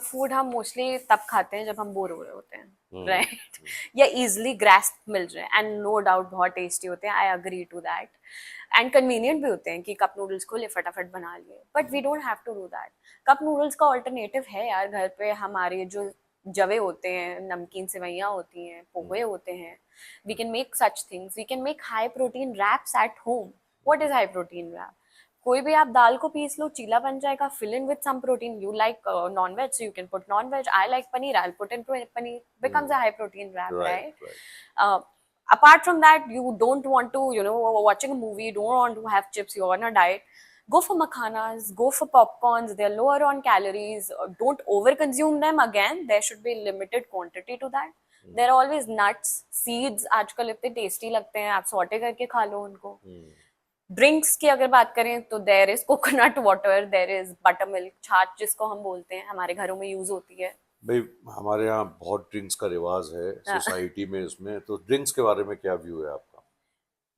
Food हम mostly तब खाते हैं जब हम बोर हो रहे होते हैं, हम्म। राइट? या इजिली ग्रास्प मिल जाए, एंड नो डाउट बहुत टेस्टी होते हैं, I agree to that. And convenient भी होते हैं कि कप नूडल्स खोले फटाफट बना लिए, but we don't have to do that. Cup noodles का ऑल्टरनेटिव है यार, घर पे हमारे जो जवे होते हैं, नमकीन सेवइयाँ होती हैं, पोहे होते हैं। We can make such things, we can make high protein wraps at home. What is high protein wrap? कोई भी आप दाल को पीस लो, चीला बन जाएगा, fill in with some protein. You like non veg, so you can put non veg. I like paneer, I'll put into paneer, becomes a high protein wrap, right, right? Right. uh, Apart from that, you don't want to, watching a movie, don't want to have chips, you're on a diet, go for makhanas, go for popcorns, they're lower on calories. Don't over consume them. Again, there should be limited quantity to that. There are always nuts, seeds, आजकल इतने tasty लगते हैं, आप saute करके खा लो उनको। Drinks की अगर बात करें तो there is coconut water, there is buttermilk, छाछ जिसको हम बोलते हैं, हमारे घरों में यूज होती है। भाई, हमारे यहाँ बहुत ड्रिंक्स का रिवाज है सोसाइटी में, इसमें तो ड्रिंक्स के बारे में क्या व्यू है आपका?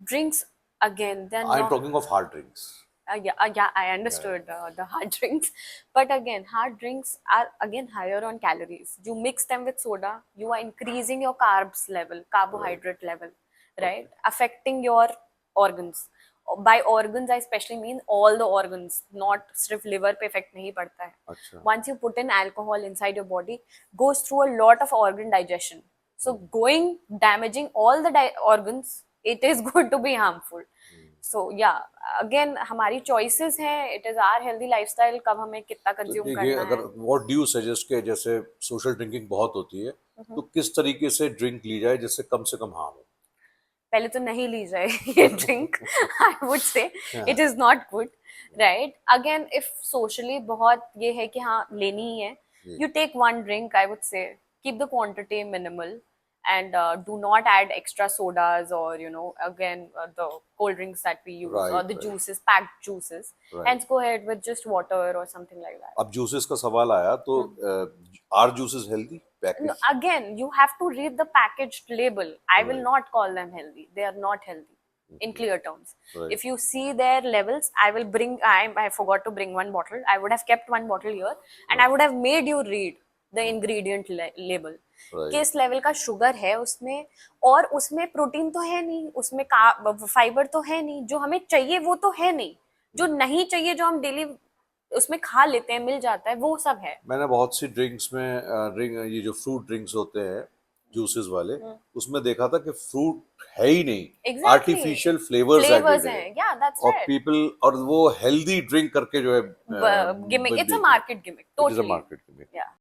Drinks, again there I am not, talking of hard drinks. yeah, I understood the hard drinks, but again, hard drinks are again higher on calories. You mix them with soda, you are increasing your carbs level, right. carbohydrate level, okay. right? Affecting your organs. By organs, I especially mean all the organs, not सिर्फ liver पे effect नहीं पड़ता है. अच्छा। Once you put in alcohol inside your body, goes through a lot of organ digestion. So going damaging all the organs, it is going to be harmful. सो या again हमारी choices हैं, it is our healthy lifestyle, कब हमें कितना तो consume देखिए, करना अगर है। व्हाट डू यू सजेस्ट के जैसे सोशल ड्रिंकिंग बहुत होती है, तो किस तरीके से ड्रिंक ली जाए जिससे कम से कम हार्म पहले तो नहीं ली जाए ये drink, I would say it हो? Is not good, right? Again if socially बहुत ये है कि हाँ लेनी ही है, जी। You take one drink, I would say keep the quantity minimal, and do not add extra sodas, or again, the cold drinks that we use, or right, the right, juices, packed juices. Right. Hence go ahead with just water or something like that. अब juices का सवाल आया तो are juices healthy No, package? again, you have to read the packaged label. I will right, not call them healthy. They are not healthy in clear terms. Right. If you see their levels, I will bring, I forgot to bring one bottle. I would have kept one bottle here, and I would have made you read the ingredient label. Right. किस level का sugar है उसमें, और उसमें protein तो है नहीं, उसमें फाइबर तो है नहीं, जो हमें चाहिए वो तो है नहीं, जो नहीं चाहिए, जो हम डेली उसमें खा लेते हैं, मिल जाता है, वो सब है। मैंने बहुत सी ड्रिंक्स में ड्रिंक ये जो फ्रूट ड्रिंक्स होते हैं जूसेस वाले, उसमें देखा था कि फ्रूट है ही नहीं, exactly, artificial flavours flavours added है। हैं, या दैट्स और राइट। पीपल, और वो हेल्दी ड्रिंक करके जो है Gimmick, it's a बेचते हैं। market gimmick, it is a totally. Market में। Yeah.